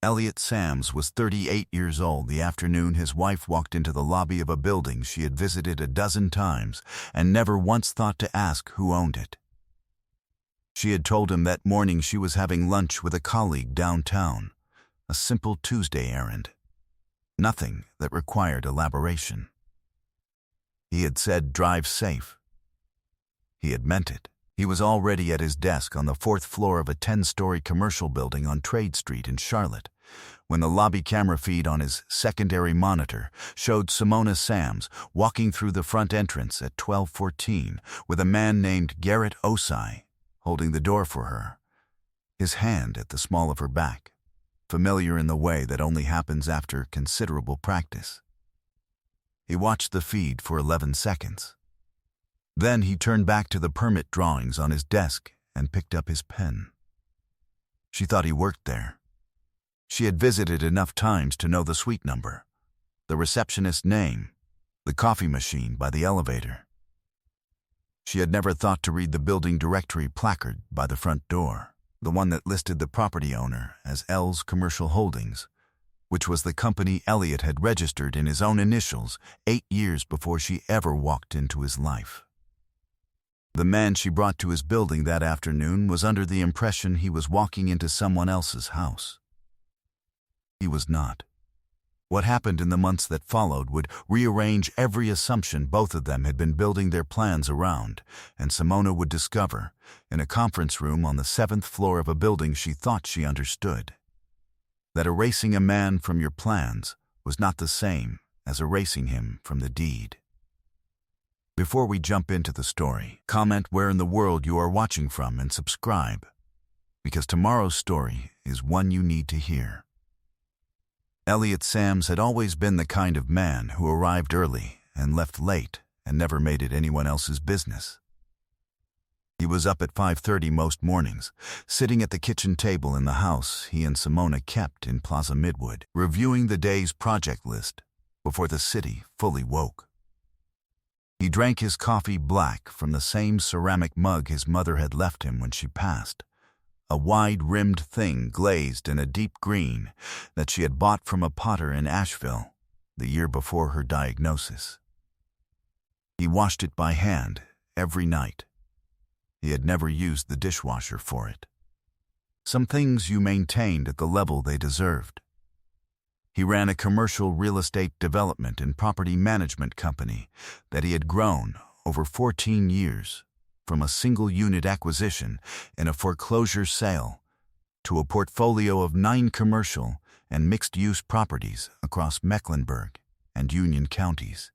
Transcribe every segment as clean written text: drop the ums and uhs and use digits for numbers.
Elliot Sams was 38 years old the afternoon his wife walked into the lobby of a building she had visited a dozen times and never once thought to ask who owned it. She had told him that morning she was having lunch with a colleague downtown, a simple Tuesday errand. Nothing that required elaboration. He had said, "Drive safe." He had meant it. He was already at his desk on the 4th floor of a 10-story commercial building on Trade Street in Charlotte, when the lobby camera feed on his secondary monitor showed Simona Sams walking through the front entrance at 12:14 with a man named Garrett Osai holding the door for her, his hand at the small of her back, familiar in the way that only happens after considerable practice. He watched the feed for 11 seconds. Then he turned back to the permit drawings on his desk and picked up his pen. She thought he worked there. She had visited enough times to know the suite number, the receptionist's name, the coffee machine by the elevator. She had never thought to read the building directory placard by the front door, the one that listed the property owner as L's Commercial Holdings, which was the company Elliot had registered in his own initials 8 years before she ever walked into his life. The man she brought to his building that afternoon was under the impression he was walking into someone else's house. He was not. What happened in the months that followed would rearrange every assumption both of them had been building their plans around, and Simona would discover, in a conference room on the 7th floor of a building she thought she understood, that erasing a man from your plans was not the same as erasing him from the deed. Before we jump into the story, comment where in the world you are watching from and subscribe, because tomorrow's story is one you need to hear. Elliot Sams had always been the kind of man who arrived early and left late and never made it anyone else's business. He was up at 5:30 most mornings, sitting at the kitchen table in the house he and Simona kept in Plaza Midwood, reviewing the day's project list before the city fully woke. He drank his coffee black from the same ceramic mug his mother had left him when she passed, a wide-rimmed thing glazed in a deep green that she had bought from a potter in Asheville the year before her diagnosis. He washed it by hand every night. He had never used the dishwasher for it. Some things you maintained at the level they deserved. He ran a commercial real estate development and property management company that he had grown over 14 years from a single-unit acquisition and a foreclosure sale to a portfolio of 9 commercial and mixed-use properties across Mecklenburg and Union counties.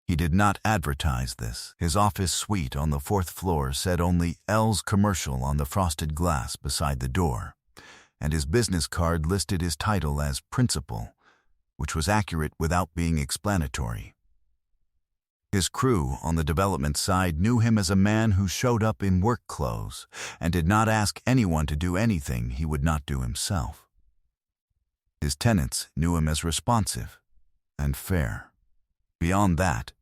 He did not advertise this. His office suite on the 4th floor said only L's Commercial on the frosted glass beside the door, and his business card listed his title as principal, which was accurate without being explanatory. His crew on the development side knew him as a man who showed up in work clothes and did not ask anyone to do anything he would not do himself. His tenants knew him as responsive and fair. Beyond that,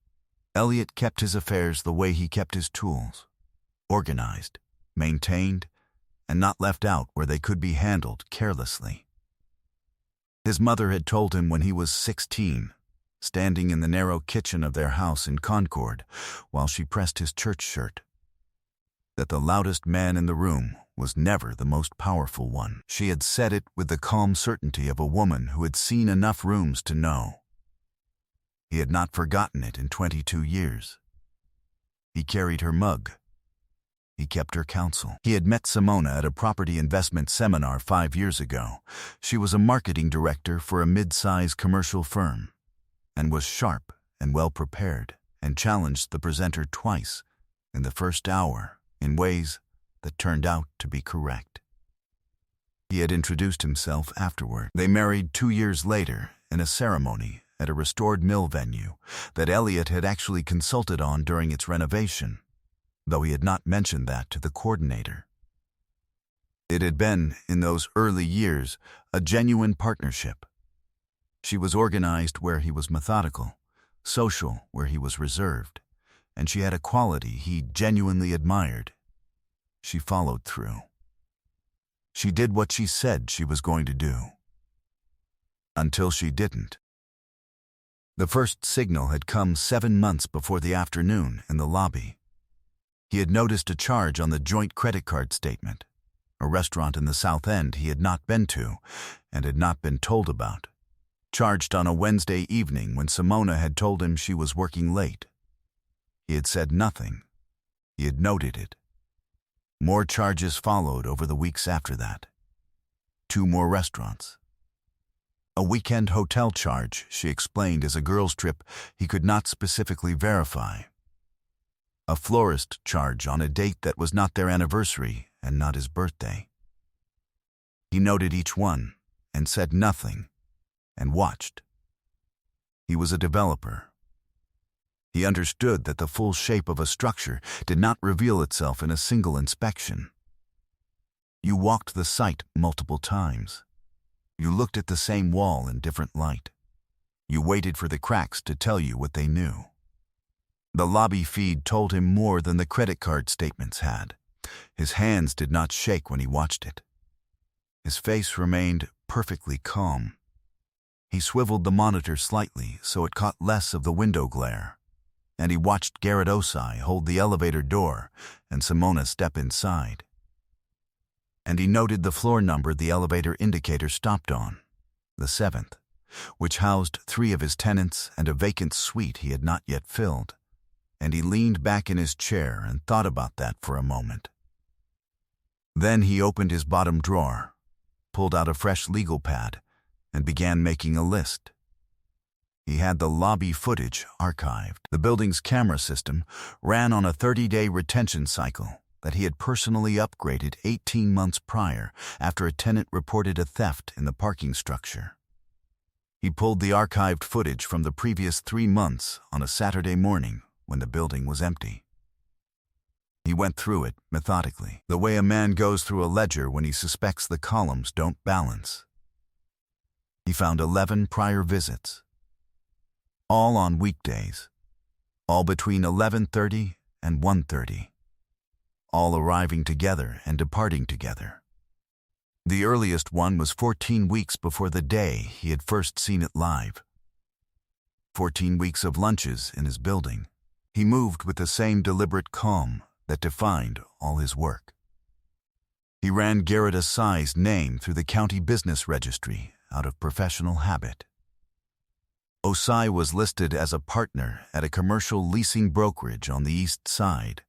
Elliot kept his affairs the way he kept his tools, organized, maintained, and not left out where they could be handled carelessly. His mother had told him when he was 16, standing in the narrow kitchen of their house in Concord while she pressed his church shirt, that the loudest man in the room was never the most powerful one. She had said it with the calm certainty of a woman who had seen enough rooms to know. He had not forgotten it in 22 years. He carried her mug. He kept her counsel. He had met Simona at a property investment seminar 5 years ago. She was a marketing director for a mid-size commercial firm, and was sharp and well-prepared, and challenged the presenter twice in the first hour in ways that turned out to be correct. He had introduced himself afterward. They married 2 years later in a ceremony at a restored mill venue that Elliot had actually consulted on during its renovation, though he had not mentioned that to the coordinator. It had been, in those early years, a genuine partnership. She was organized where he was methodical, social where he was reserved, and she had a quality he genuinely admired. She followed through. She did what she said she was going to do. Until she didn't. The first signal had come 7 months before the afternoon in the lobby. He had noticed a charge on the joint credit card statement, a restaurant in the South End he had not been to and had not been told about, charged on a Wednesday evening when Simona had told him she was working late. He had said nothing. He had noted it. More charges followed over the weeks after that. 2 more restaurants. A weekend hotel charge, she explained as a girls' trip he could not specifically verify. A florist charge on a date that was not their anniversary and not his birthday. He noted each one and said nothing and watched. He was a developer. He understood that the full shape of a structure did not reveal itself in a single inspection. You walked the site multiple times. You looked at the same wall in different light. You waited for the cracks to tell you what they knew. The lobby feed told him more than the credit card statements had. His hands did not shake when he watched it. His face remained perfectly calm. He swiveled the monitor slightly so it caught less of the window glare, and he watched Garrett Osai hold the elevator door and Simona step inside. And he noted the floor number the elevator indicator stopped on, the 7th, which housed 3 of his tenants and a vacant suite he had not yet filled, and he leaned back in his chair and thought about that for a moment. Then he opened his bottom drawer, pulled out a fresh legal pad, and began making a list. He had the lobby footage archived. The building's camera system ran on a 30-day retention cycle that he had personally upgraded 18 months prior after a tenant reported a theft in the parking structure. He pulled the archived footage from the previous 3 months on a Saturday morning when the building was empty. He went through it methodically, the way a man goes through a ledger when he suspects the columns don't balance. He found 11 prior visits, all on weekdays, all between 11:30 and 1:30, all arriving together and departing together. The earliest one was 14 weeks before the day he had first seen it live. 14 weeks of lunches in his building. He moved with the same deliberate calm that defined all his work. He ran Garrett Osai's name through the county business registry out of professional habit. Osai was listed as a partner at a commercial leasing brokerage on the East Side,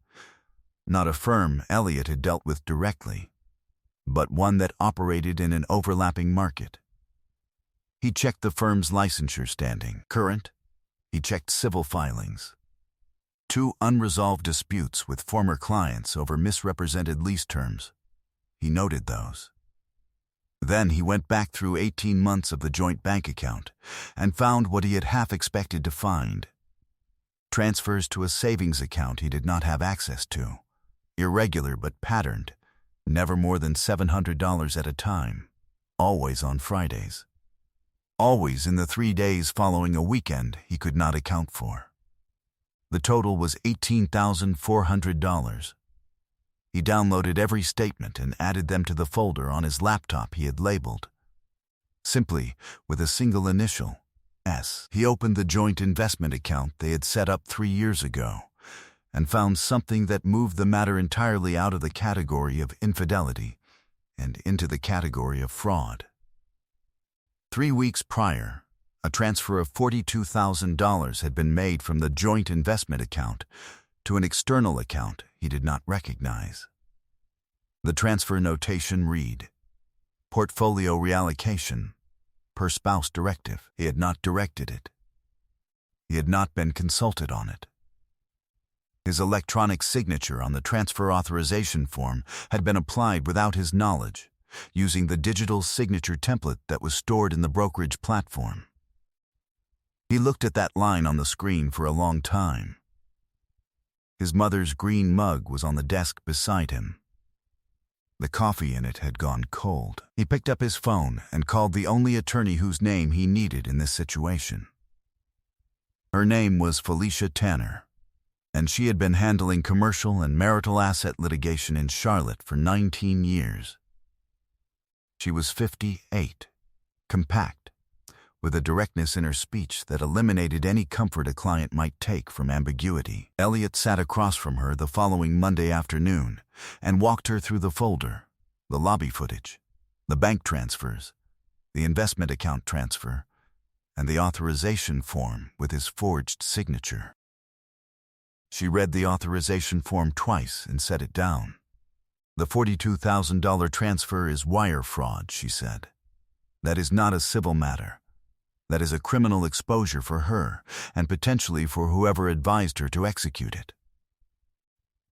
not a firm Elliot had dealt with directly, but one that operated in an overlapping market. He checked the firm's licensure standing, current. He checked civil filings. 2 unresolved disputes with former clients over misrepresented lease terms. He noted those. Then he went back through 18 months of the joint bank account and found what he had half expected to find. Transfers to a savings account he did not have access to, irregular but patterned, never more than $700 at a time, always on Fridays. Always in the 3 days following a weekend he could not account for. The total was $18,400. He downloaded every statement and added them to the folder on his laptop he had labeled. Simply, with a single initial, S. He opened the joint investment account they had set up 3 years ago and found something that moved the matter entirely out of the category of infidelity and into the category of fraud. 3 weeks prior, a transfer of $42,000 had been made from the joint investment account to an external account he did not recognize. The transfer notation read, "Portfolio reallocation, per spouse directive." He had not directed it. He had not been consulted on it. His electronic signature on the transfer authorization form had been applied without his knowledge, using the digital signature template that was stored in the brokerage platform. He looked at that line on the screen for a long time. His mother's green mug was on the desk beside him. The coffee in it had gone cold. He picked up his phone and called the only attorney whose name he needed in this situation. Her name was Felicia Tanner, and she had been handling commercial and marital asset litigation in Charlotte for 19 years. She was 58, compact, with a directness in her speech that eliminated any comfort a client might take from ambiguity. Elliot sat across from her the following Monday afternoon and walked her through the folder, the lobby footage, the bank transfers, the investment account transfer, and the authorization form with his forged signature. She read the authorization form twice and set it down. "The $42,000 transfer is wire fraud," she said. "That is not a civil matter. That is a criminal exposure for her and potentially for whoever advised her to execute it."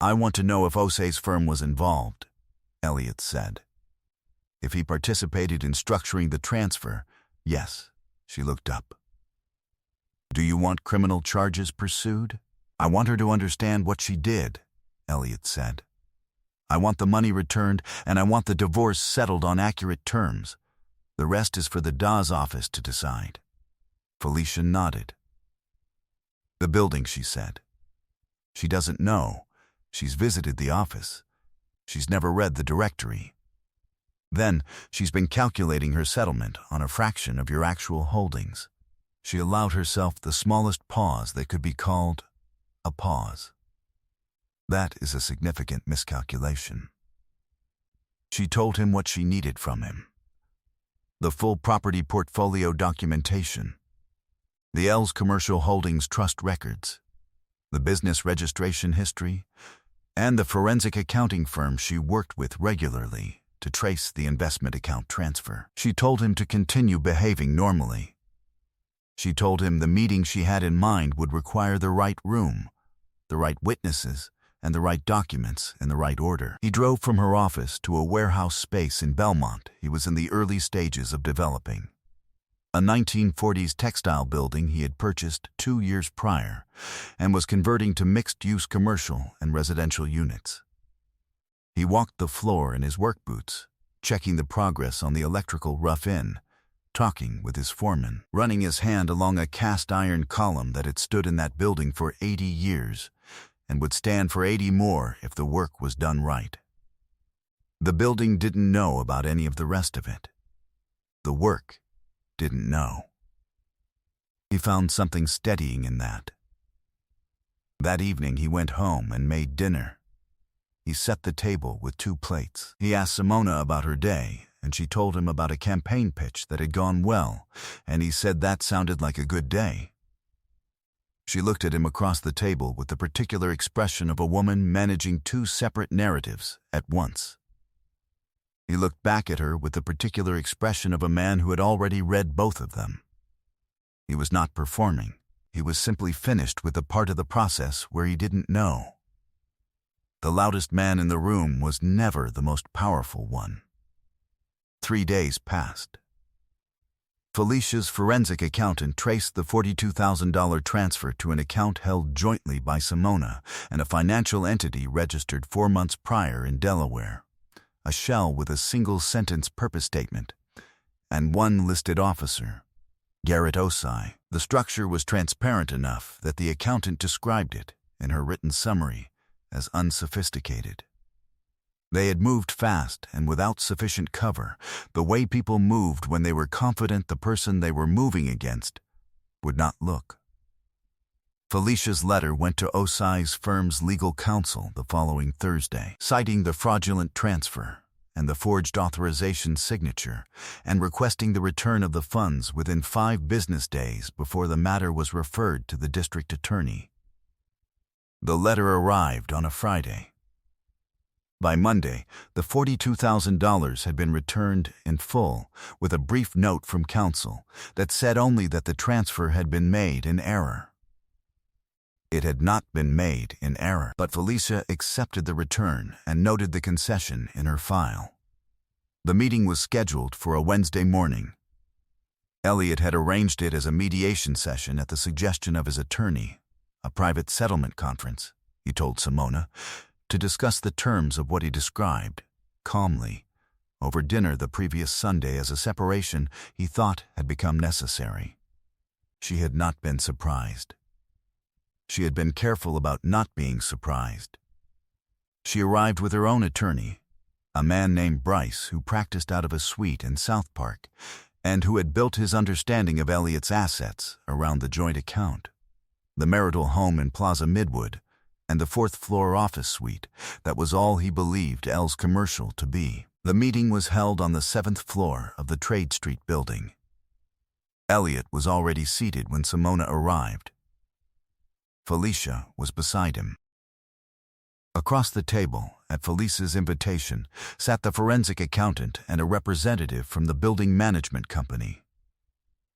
"I want to know if Osei's firm was involved," Elliot said. "If he participated in structuring the transfer, yes." She looked up. "Do you want criminal charges pursued?" "I want her to understand what she did," Elliot said. "I want the money returned, and I want the divorce settled on accurate terms. The rest is for the Dawes office to decide." Felicia nodded. "The building," she said. "She doesn't know. She's visited the office. She's never read the directory. Then, she's been calculating her settlement on a fraction of your actual holdings." She allowed herself the smallest pause that could be called a pause. That is a significant miscalculation. She told him what she needed from him: the full property portfolio documentation, the L's Commercial Holdings Trust records, the business registration history, and the forensic accounting firm she worked with regularly to trace the investment account transfer. She told him to continue behaving normally. She told him the meeting she had in mind would require the right room, the right witnesses, and the right documents in the right order. He drove from her office to a warehouse space in Belmont he was in the early stages of developing. A 1940s textile building he had purchased 2 years prior and was converting to mixed-use commercial and residential units. He walked the floor in his work boots, checking the progress on the electrical rough-in, talking with his foreman, running his hand along a cast-iron column that had stood in that building for 80 years and would stand for 80 more if the work was done right. The building didn't know about any of the rest of it. The work didn't know. He found something steadying in that. That evening he went home and made dinner. He set the table with 2 plates. He asked Simona about her day, and she told him about a campaign pitch that had gone well, and he said that sounded like a good day. She looked at him across the table with the particular expression of a woman managing 2 separate narratives at once. He looked back at her with the particular expression of a man who had already read both of them. He was not performing. He was simply finished with the part of the process where he didn't know. The loudest man in the room was never the most powerful one. 3 days passed. Felicia's forensic accountant traced the $42,000 transfer to an account held jointly by Simona and a financial entity registered 4 months prior in Delaware, a shell with a single-sentence purpose statement, and 1 listed officer, Garrett Osei. The structure was transparent enough that the accountant described it, in her written summary, as unsophisticated. They had moved fast and without sufficient cover, the way people moved when they were confident the person they were moving against would not look. Felicia's letter went to Osei's firm's legal counsel the following Thursday, citing the fraudulent transfer and the forged authorization signature, and requesting the return of the funds within 5 business days before the matter was referred to the district attorney. The letter arrived on a Friday. By Monday, the $42,000 had been returned in full, with a brief note from counsel that said only that the transfer had been made in error. It had not been made in error, but Felicia accepted the return and noted the concession in her file. The meeting was scheduled for a Wednesday morning. Elliot had arranged it as a mediation session at the suggestion of his attorney, a private settlement conference, he told Simona, to discuss the terms of what he described, calmly, over dinner the previous Sunday as a separation he thought had become necessary. She had not been surprised. She had been careful about not being surprised. She arrived with her own attorney, a man named Bryce who practiced out of a suite in South Park and who had built his understanding of Elliot's assets around the joint account, the marital home in Plaza Midwood, and the fourth-floor office suite that was all he believed El's commercial to be. The meeting was held on the 7th floor of the Trade Street building. Elliot was already seated when Simona arrived. Felicia was beside him. Across the table, at Felicia's invitation, sat the forensic accountant and a representative from the building management company,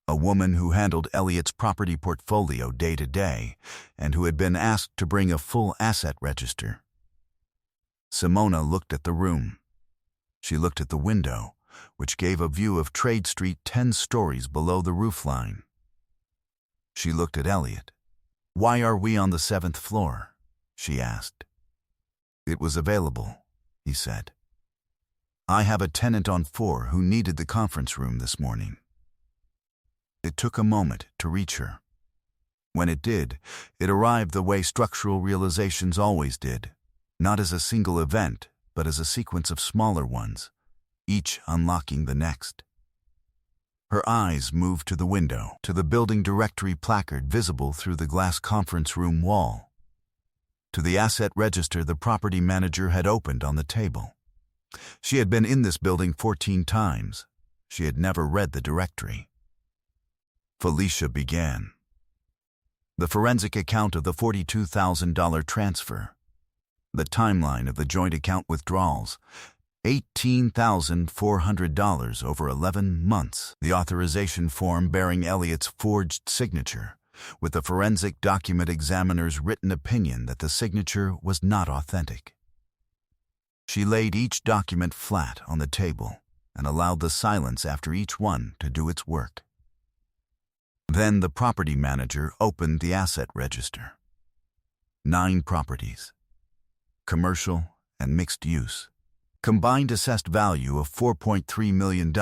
a woman who handled Elliot's property portfolio day to day and who had been asked to bring a full asset register. Simona looked at the room. She looked at the window, which gave a view of Trade Street 10 stories below the roofline. She looked at Elliot. "Why are we on the 7th floor?" she asked. "It was available," he said. "I have a tenant on 4 who needed the conference room this morning." It took a moment to reach her. When it did, it arrived the way structural realizations always did, not as a single event, but as a sequence of smaller ones, each unlocking the next. Her eyes moved to the window, to the building directory placard visible through the glass conference room wall, to the asset register the property manager had opened on the table. She had been in this building 14 times. She had never read the directory. Felicia began. The forensic account of the $42,000 transfer, the timeline of the joint account withdrawals, $18,400 over 11 months, the authorization form bearing Elliot's forged signature, with the forensic document examiner's written opinion that the signature was not authentic. She laid each document flat on the table and allowed the silence after each one to do its work. Then the property manager opened the asset register. 9 properties, commercial and mixed use, combined assessed value of $4.3 million,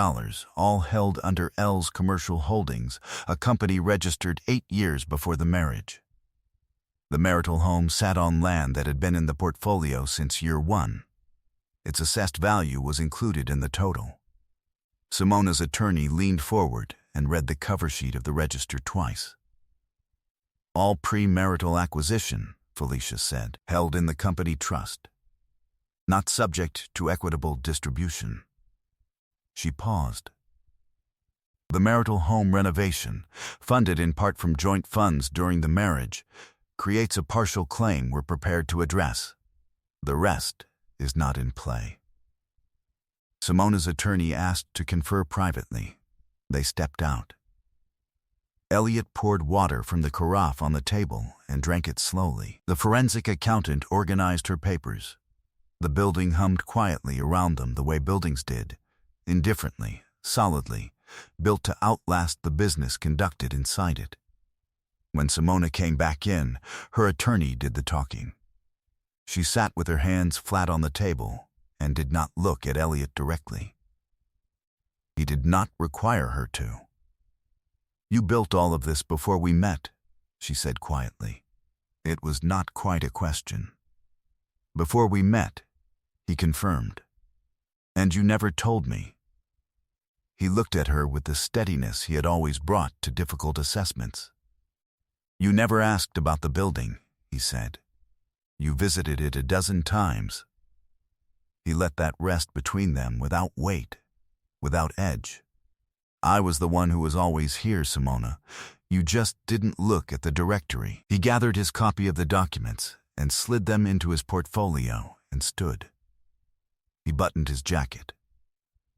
all held under El's Commercial Holdings, a company registered 8 years before the marriage. The marital home sat on land that had been in the portfolio since year 1. Its assessed value was included in the total. Simona's attorney leaned forward and read the cover sheet of the register twice. "All premarital acquisition," Felicia said, "held in the company trust, not subject to equitable distribution." She paused. "The marital home renovation, funded in part from joint funds during the marriage, creates a partial claim we're prepared to address. The rest is not in play." Simona's attorney asked to confer privately. They stepped out. Elliot poured water from the carafe on the table and drank it slowly. The forensic accountant organized her papers. The building hummed quietly around them the way buildings did, indifferently, solidly, built to outlast the business conducted inside it. When Simona came back in, her attorney did the talking. She sat with her hands flat on the table and did not look at Elliot directly. He did not require her to. "You built all of this before we met," she said quietly. It was not quite a question. "Before we met," he confirmed. "And you never told me." He looked at her with the steadiness he had always brought to difficult assessments. "You never asked about the building," he said. "You visited it a dozen times." He let that rest between them without weight, without edge. "I was the one who was always here, Simona. You just didn't look at the directory." He gathered his copy of the documents and slid them into his portfolio and stood. He buttoned his jacket.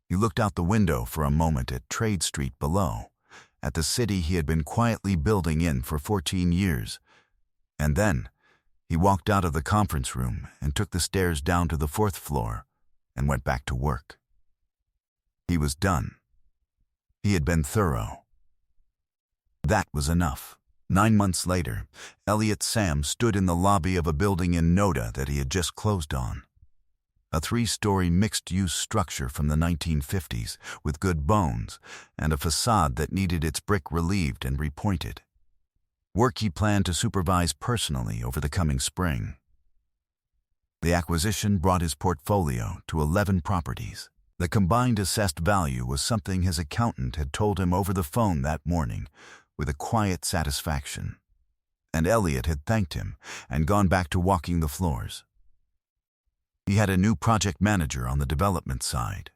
He looked out the window for a moment at Trade Street below, at the city he had been quietly building in for 14 years, and then he walked out of the conference room and took the stairs down to the 4th floor and went back to work. He was done. He had been thorough. That was enough. 9 months later, Elliot Sam stood in the lobby of a building in Noda that he had just closed on. A 3-story mixed-use structure from the 1950s with good bones and a facade that needed its brick relieved and repointed. Work he planned to supervise personally over the coming spring. The acquisition brought his portfolio to 11 properties. The combined assessed value was something his accountant had told him over the phone that morning, with a quiet satisfaction. And Elliot had thanked him and gone back to walking the floors. He had a new project manager on the development side,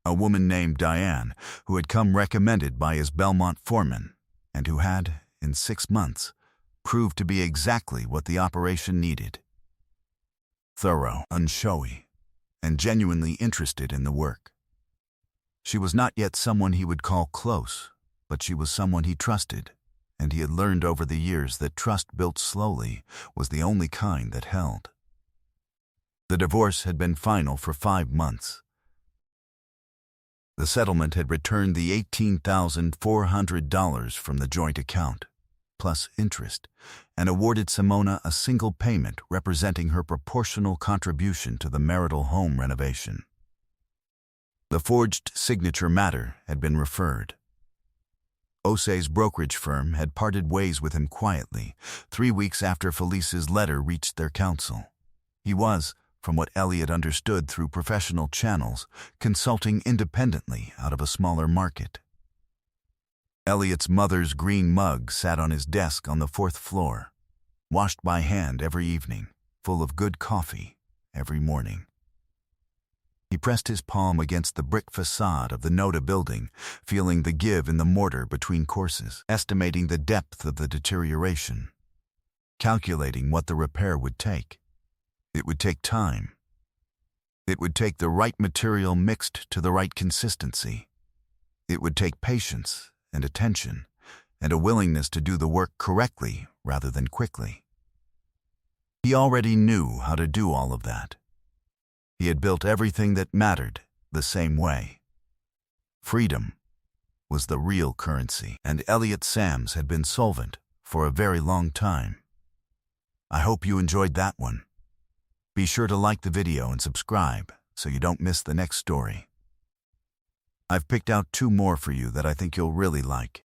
a woman named Diane, who had come recommended by his Belmont foreman, and who had, in 6 months, proved to be exactly what the operation needed. Thorough, unshowy, and genuinely interested in the work. She was not yet someone he would call close, but she was someone he trusted, and he had learned over the years that trust built slowly was the only kind that held. The divorce had been final for 5 months. The settlement had returned the $18,400 from the joint account, plus interest, and awarded Simona a single payment representing her proportional contribution to the marital home renovation. The forged signature matter had been referred. Osei's brokerage firm had parted ways with him quietly 3 weeks after Felice's letter reached their counsel. He was, from what Elliot understood through professional channels, consulting independently out of a smaller market. Elliot's mother's green mug sat on his desk on the 4th floor, washed by hand every evening, full of good coffee every morning. He pressed his palm against the brick facade of the Noda building, feeling the give in the mortar between courses, estimating the depth of the deterioration, calculating what the repair would take. It would take time. It would take the right material mixed to the right consistency. It would take patience and attention, and a willingness to do the work correctly rather than quickly. He already knew how to do all of that. He had built everything that mattered the same way. Freedom was the real currency, and Elliot Sams had been solvent for a very long time. I hope you enjoyed that one. Be sure to like the video and subscribe so you don't miss the next story. I've picked out 2 more for you that I think you'll really like.